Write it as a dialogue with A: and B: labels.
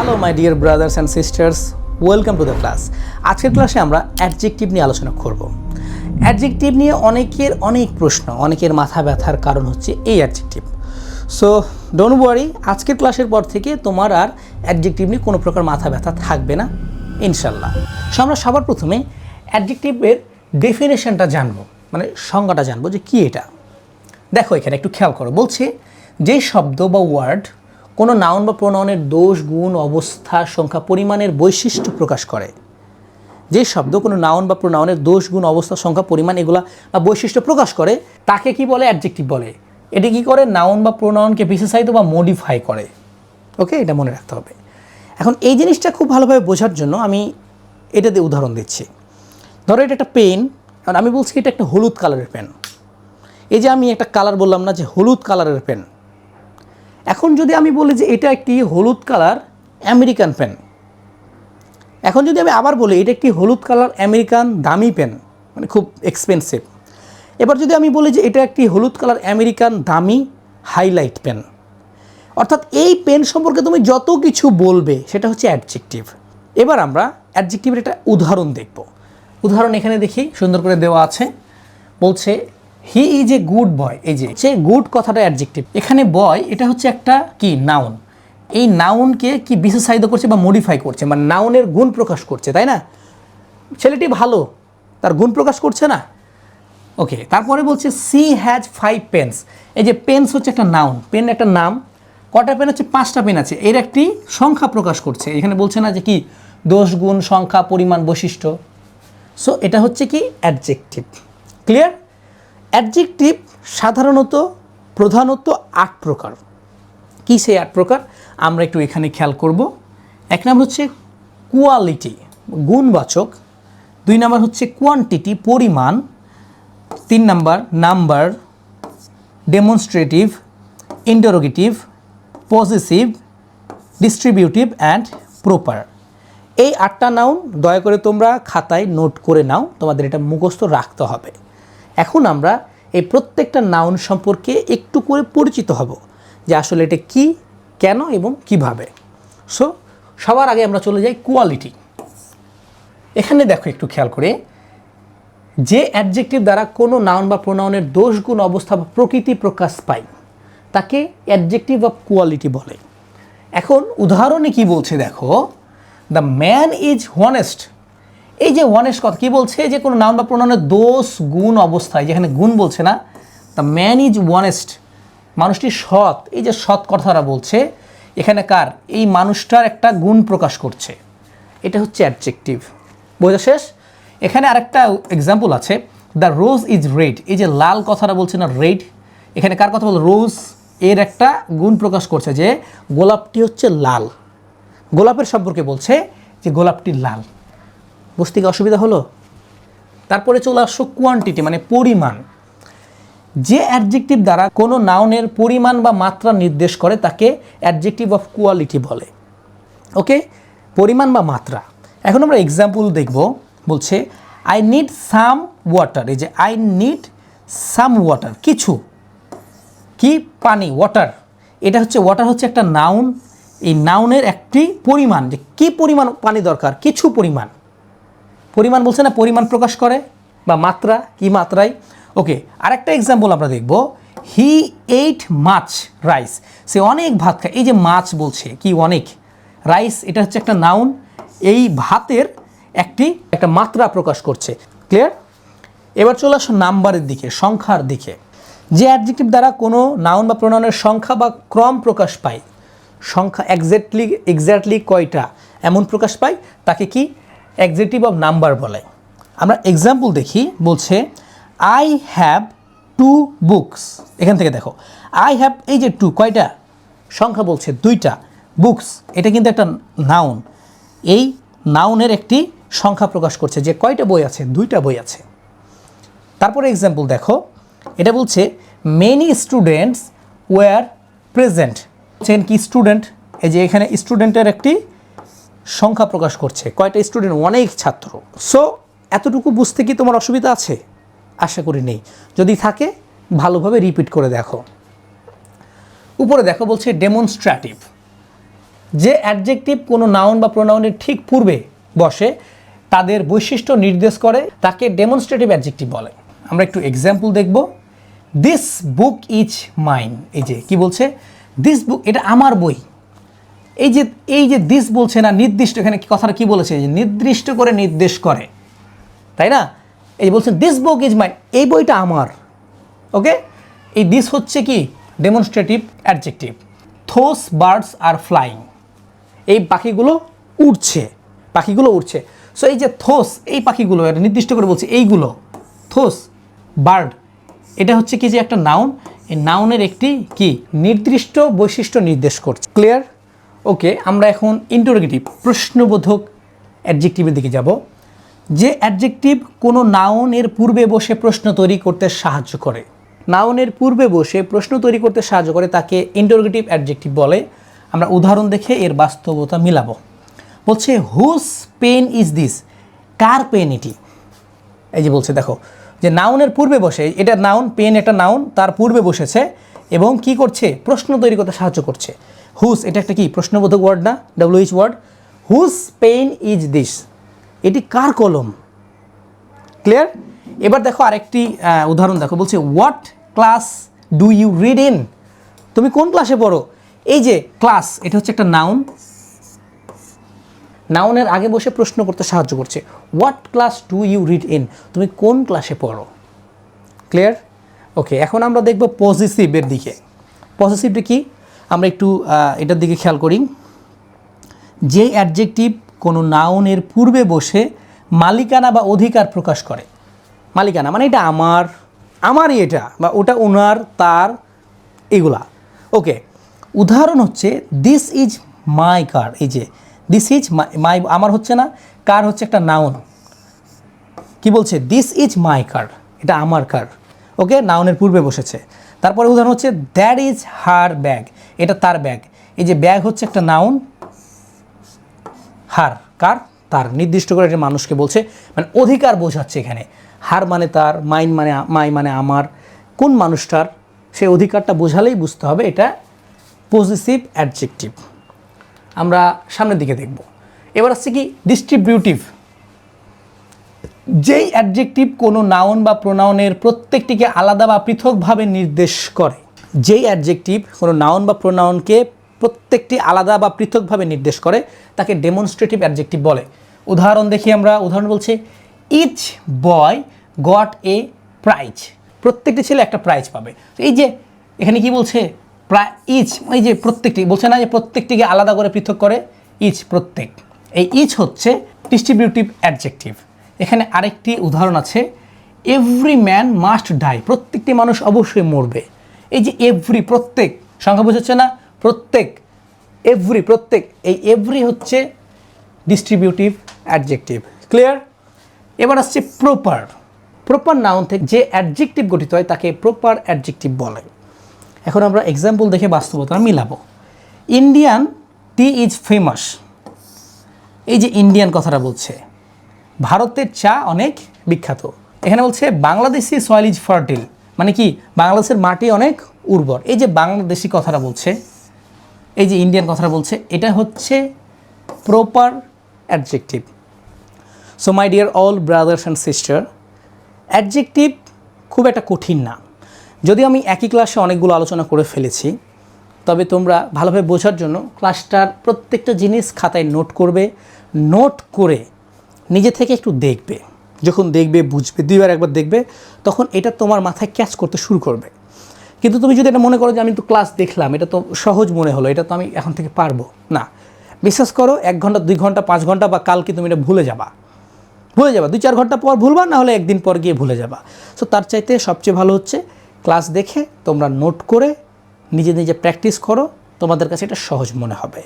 A: Hello my dear brothers and sisters, welcome to the class. আজকের ক্লাসে আমরা adjective নিয়ে আলোচনা করব। অ্যাডজেক্টিভ নিয়ে অনেকের অনেক প্রশ্ন, অনেকের মাথা ব্যথার কারণ হচ্ছে এই অ্যাডজেক্টিভ। সো ডোন্ট ওয়ারি, আজকের ক্লাসের পর থেকে তোমার আর অ্যাডজেক্টিভ নিয়ে কোনো প্রকার মাথা ব্যথা থাকবে না ইনশাল্লাহ। সো আমরা সবার প্রথমে অ্যাডজেক্টিভের ডেফিনেশনটা জানবো, মানে সংজ্ঞাটা জানবো যে কী এটা। দেখো এখানে একটু খেয়াল করো, বলছে যে শব্দ বা ওয়ার্ড কোনো নাউন বা প্রোনাউনের দোষ, গুণ, অবস্থা, সংখ্যা, পরিমাণের বৈশিষ্ট্য প্রকাশ করে। যে শব্দ কোনো নাউন বা প্রোনাউনের দোষ, গুণ, অবস্থা, সংখ্যা, পরিমাণ এগুলা বা বৈশিষ্ট্য প্রকাশ করে তাকে কি বলে? অ্যাডজেক্টিভ বলে। এটি কি করে? নাউন বা প্রোনাউনকে বিশেষায়িত বা মডিফাই করে। ওকে, এটা মনে রাখতে হবে। এখন এই জিনিসটা খুব ভালোভাবে বোঝার জন্য আমি এটা দিয়ে উদাহরণ দিচ্ছি। ধরো এটা একটা পেন, আর আমি বলছি এটা একটা হলুদ কালারের পেন। এই যে আমি একটা কালার বললাম না, যে হলুদ কালারের পেন। এখন যদি আমি বলি যে এটা একটি হলুদ কালার আমেরিকান পেন, এখন যদি আমি আবার বলি এটা একটি হলুদ কালার আমেরিকান দামি পেন, মানে খুব এক্সপেন্সিভ। এবার যদি আমি বলি যে এটা একটি হলুদ কালার আমেরিকান দামি হাইলাইট পেন, অর্থাৎ এই পেন সম্পর্কে তুমি যত কিছু বলবে সেটা হচ্ছে অ্যাডজেক্টিভ। এবার আমরা অ্যাডজেক্টিভের একটা উদাহরণ দেখব। উদাহরণ এখানে দেখি সুন্দর করে দেওয়া আছে, বলছে he is a good boy. এই যে গুড কথাটা অ্যাডজেক্টিভ, এখানে বয় এটা হচ্ছে একটা কি নাউন। এই নাউনকে কি বিশেষায়িত করছে বা মডিফাই করছে, মানে নাউনের গুণ প্রকাশ করছে, তাই না? ছেলেটি ভালো, তার গুণ প্রকাশ করছে না? ওকে, তারপরে বলছে সি হ্যাজ 5 পেন্স। এই যে পেন্স হচ্ছে একটা নাউন, পেন একটা নাম। কটা পেন হচ্ছে? 5টা পেন আছে। এর একটি সংখ্যা প্রকাশ করছে। এখানে বলছে না যে কি দোষ, গুণ, সংখ্যা, পরিমাণ, বৈশিষ্ট্য। সো এটা হচ্ছে কি অ্যাডজেক্টিভ। ক্লিয়ার? অ্যাডজেক্টিভ সাধারণত প্রধানত 8 প্রকার। কী সেই 8 প্রকার আমরা একটু এখানে খেয়াল করব। 1 নম্বর হচ্ছে কোয়ালিটি, গুণবাচক। 2 নম্বর হচ্ছে কোয়ান্টিটি, পরিমাণ। 3 নম্বর number, demonstrative, interrogative, positive, distributive and proper. এই 8টা নাউন দয়া করে তোমরা খাতায় নোট করে নাও, তোমাদের এটা মুখস্থ রাখতে হবে। এখন আমরা এই প্রত্যেকটা নাউন সম্পর্কে একটু করে পরিচিত হব, যে আসলে এটা কি, কেন এবং কিভাবে। সো সবার আগে আমরা চলে যাই কোয়ালিটি। এখানে দেখো একটু খেয়াল করে, যে অ্যাডজেক্টিভ দ্বারা কোনো নাউন বা প্রোনাউনের দোষ, গুণ, অবস্থা বা প্রকৃতি প্রকাশ পায় তাকে অ্যাডজেক্টিভ অফ কোয়ালিটি বলে। এখন উদাহরণে কি বলছে দেখো, দ্য ম্যান ইজ হনেস্ট। এই যে হনেস্ট কথা কি বলছে? যে কোনো নাউন বা প্রোনাউনের দোষ, গুণ, অবস্থায়, যেখানে গুণ বলছে না, দ্য ম্যান ইজ হনেস্ট, মানুষটি সৎ। এই যে সৎ কথাটা বলছে, এখানে কার? এই মানুষটার একটা গুণ প্রকাশ করছে। এটা হচ্ছে অ্যাডজেক্টিভ। বোঝা শেষ? এখানে আরেকটা এক্সাম্পল আছে, দ্য রোজ ইজ রেড। এই যে লাল কথাটা বলছে না, রেড, এখানে কার কথা বল? রোজ। এর একটা গুণ প্রকাশ করছে যে গোলাপটি হচ্ছে লাল। গোলাপের সম্পর্কে বলছে যে গোলাপটি লাল। বুঝতে কি অসুবিধা হলো? তারপরে চলে আসো কোয়ান্টিটি, মানে পরিমাণ। যে অ্যাডজেক্টিভ দ্বারা কোনো নাউনের পরিমাণ বা মাত্রা নির্দেশ করে তাকে অ্যাডজেক্টিভ অফ কোয়ালিটি বলে। ওকে, পরিমাণ বা মাত্রা। এখন আমরা এক্সাম্পল দেখব। বলছে আই নিড সাম ওয়াটার। এই যে আই নিড সাম ওয়াটার, কিছু কি পানি, ওয়াটার। এটা হচ্ছে ওয়াটার হচ্ছে একটা নাউন। এই নাউনের একটি পরিমাণ, যে কি পরিমাণ পানি দরকার, কিছু পরিমাণ। পরিমাণ বলছে না, পরিমাণ প্রকাশ করে, বা মাত্রা, কি মাত্রায়। ওকে, আরেকটা এক্সাম্পল আমরা দেখব, হি এইট মাছ রাইস। সে অনেক ভাত খায়। এই যে মাছ বলছে কি অনেক, রাইস এটা হচ্ছে একটা নাউন। এই ভাতের একটা মাত্রা প্রকাশ করছে। ক্লিয়ার? এবার চলে আসো নাম্বারের দিকে, সংখ্যার দিকে। যে অ্যাডজেক্টিভ দ্বারা কোনো নাউন বা প্রোনাউনের সংখ্যা বা ক্রম প্রকাশ পায়, সংখ্যা এক্স্যাক্টলি কয়টা এমন প্রকাশ পায় তাকে কি অ্যাডজেক্টিভ অফ নাম্বার বলে। আমরা এক্সাম্পল দেখি। বলছে আই হ্যাভ 2 বুকস। এখান থেকে দেখো আই হ্যাভ, এই যে 2 কয়টা, সংখ্যা বলছে 2টা। বুকস এটা কিন্তু একটা নাউন। এই নাউনের একটি সংখ্যা প্রকাশ করছে যে কয়টা বই আছে, 2টা বই আছে। তারপরে এক্সাম্পল দেখো, এটা বলছে মেনি স্টুডেন্টস ওয়ার প্রেজেন্ট। বলছেন কি স্টুডেন্ট, এই যে এখানে স্টুডেন্টের একটি সংখ্যা প্রকাশ করছে, কয়টা স্টুডেন্ট, অনেক ছাত্র। সো এতটুকু বুঝতে কি তোমার অসুবিধা আছে? আশা করি নেই। যদি থাকে ভালোভাবে রিপিট করে দেখো। উপরে দেখো বলছে ডেমনস্ট্রেটিভ। যে অ্যাডজেক্টিভ কোনো নাউন বা প্রোনাউনের ঠিক পূর্বে বসে তাদের বৈশিষ্ট্য নির্দেশ করে তাকে ডেমনস্ট্রেটিভ অ্যাডজেক্টিভ বলে। আমরা একটু এক্সাম্পল দেখব। দিস বুক ইজ মাইন, এই যে কি বলছে, দিস বুক, এটা আমার বই। এই যে দিস বলছে না, নির্দিষ্ট, এখানে কথাটা কি বলেছে, যে নির্দিষ্ট করে নির্দেশ করে, তাই না? এই বলছেন দিস বুক ইজ মাইন, এই বইটা আমার। ওকে, এই দিস হচ্ছে কি demonstrative adjective. Those birds are flying, এই পাখিগুলো উড়ছে, পাখিগুলো উড়ছে। সো এই যে থোস, এই পাখিগুলো, এটা নির্দিষ্ট করে বলছে এইগুলো, থোস বার্ড, এটা হচ্ছে কি যে একটা নাউন, এই নাউনের একটি কি নির্দিষ্ট বৈশিষ্ট্য নির্দেশ করছে। ক্লিয়ার? ওকে, আমরা এখন ইন্টারোগেটিভ প্রশ্নবোধক অ্যাডজেক্টিভের দিকে যাব। যে অ্যাডজেক্টিভ কোনো নাউনের পূর্বে বসে প্রশ্ন তৈরি করতে সাহায্য করে, নাউনের পূর্বে বসে প্রশ্ন তৈরি করতে সাহায্য করে তাকে ইন্টারোগেটিভ অ্যাডজেক্টিভ বলে। আমরা উদাহরণ দেখে এর বাস্তবতা মিলাবো। বলছে হুজ পেন ইজ দিস, কার পেন এটি। এই যে বলছে দেখো, যে নাউনের পূর্বে বসে, এটা নাউন, পেন একটা নাউন, তার পূর্বে বসেছে এবং কি করছে, প্রশ্ন তৈরি করতে সাহায্য করছে। হুজ, এটা একটা কি প্রশ্নবোধক ওয়ার্ড না, WH word. Whose pen is this, এটি কার কলম। ক্লিয়ার? এবার দেখো আরেকটি উদাহরণ দেখো, বলছে what class do you read in, তুমি কোন ক্লাসে পড়ো। এই যে ক্লাস, এটা হচ্ছে একটা নাউন, নাউনের আগে বসে প্রশ্ন করতে সাহায্য করছে। What class do you read in, তুমি কোন ক্লাসে পড়ো। ক্লিয়ার? ওকে, এখন আমরা দেখব পজিটিভের দিকে। পজিটিভটা কি, আমরা একটু এটার দিকে খেয়াল করি। যে অ্যাডজেক্টিভ কোনো নাউনের পূর্বে বসে মালিকানা বা অধিকার প্রকাশ করে, মালিকানা মানে এটা আমার, আমারই এটা, বা ওটা ওনার, তার, এগুলা। ওকে, উদাহরণ হচ্ছে দিস ইজ মাই কার, এই যে দিস ইজ মাই, আমার হচ্ছে না, কার হচ্ছে একটা নাউন। কি বলছে, দিস ইজ মাই কার, এটা আমার কার। ওকে, নাউনের পূর্বে বসেছে। তারপরে উদাহরণ হচ্ছে দ্যাট ইজ হার ব্যাগ, এটা তার ব্যাগ। এই যে ব্যাগ হচ্ছে একটা নাউন, হার কার, তার, নির্দিষ্ট করে এটা মানুষকে বলছে, মানে অধিকার বোঝাচ্ছে এখানে। হার মানে তার, মাইন মানে মাই মানে আমার, কোন মানুষটার, সেই অধিকারটা বোঝালেই বুঝতে হবে এটা পজিটিভ অ্যাডজেক্টিভ। আমরা সামনের দিকে দেখব। এবার আসছে কি ডিস্ট্রিবিউটিভ। যেই অ্যাডজেক্টিভ কোনো নাউন বা প্রোনাউনের প্রত্যেকটিকে আলাদা বা পৃথকভাবে নির্দেশ করে, যেই অ্যাডজেক্টিভ কোনো নাউন বা প্রোনাউনকে প্রত্যেকটি আলাদা বা পৃথকভাবে নির্দেশ করে তাকে ডেমনস্ট্রেটিভ অ্যাডজেক্টিভ বলে। উদাহরণ দেখি আমরা। উদাহরণ বলছে each boy got a prize, প্রত্যেকটি ছেলে একটা প্রাইজ পাবে। এই যে এখানে কি বলছে, ইচ, এই যে প্রত্যেকটি বলছে না, যে প্রত্যেকটিকে আলাদা করে পৃথক করে, ইচ প্রত্যেক, এই ইচ হচ্ছে ডিস্ট্রিবিউটিভ অ্যাডজেক্টিভ। এখানে আরেকটি উদাহরণ আছে, এভরি ম্যান মাস্ট ডাই, প্রত্যেকটি মানুষ অবশ্যই মরবে। এই যে এভরি, প্রত্যেক, সংখ্যা বোঝাচ্ছে না, প্রত্যেক, এভরি, প্রত্যেক, এই এভরি হচ্ছে ডিস্ট্রিবিউটিভ অ্যাডজেক্টিভ। ক্লিয়ার? এবার আসছে প্রপার। প্রপার নাউন থেকে যে অ্যাডজেক্টিভ গঠিত হয় তাকে প্রপার অ্যাডজেক্টিভ বলে। এখন আমরা এক্সাম্পল দেখে বাস্তবতা মিলাবো। ইন্ডিয়ান টি ইজ ফেমাস, এই যে ইন্ডিয়ান কথাটা বলছে, ভারতের চা অনেক বিখ্যাত। এখানে বলছে বাংলাদেশি সয়েল ইজ ফার্টিল, মানে কি বাংলাদেশের মাটি অনেক উর্বর। এই যে বাংলাদেশি কথাটা বলছে, এই যে ইন্ডিয়ান কথাটা বলছে, এটা হচ্ছে proper adjective. So my dear all brothers and sister, adjective খুব একটা কঠিন না। যদি আমি একই ক্লাসে অনেকগুলো আলোচনা করে ফেলেছি, তবে তোমরা ভালোভাবে বোঝার জন্য ক্লাসটার প্রত্যেকটা জিনিস খাতায় নোট করবে, নোট করে নিজে থেকে একটু দেখবে। যখন দেখবে, বুঝবে, দুইবার একবার দেখবে, তখন এটা তোমার মাথায় ক্যাচ করতে শুরু করবে। কিন্তু তুমি যদি এটা মনে করো যে আমি তো ক্লাস দেখলাম, এটা তো সহজ মনে হলো, এটা তো আমি এখন থেকে পারবো না, বিশ্বাস করো 1 ঘন্টা, 2 ঘন্টা, 5 ঘন্টা বা কালকে তুমি এটা ভুলে যাবা, 2-4 ঘন্টা পর ভুলবা, না হলে একদিন পর গিয়ে ভুলে যাবা। সো তার চাইতে সবচেয়ে ভালো হচ্ছে ক্লাস দেখে তোমরা নোট করে নিজে নিজে প্র্যাকটিস করো, তোমাদের কাছে এটা সহজ মনে হবে।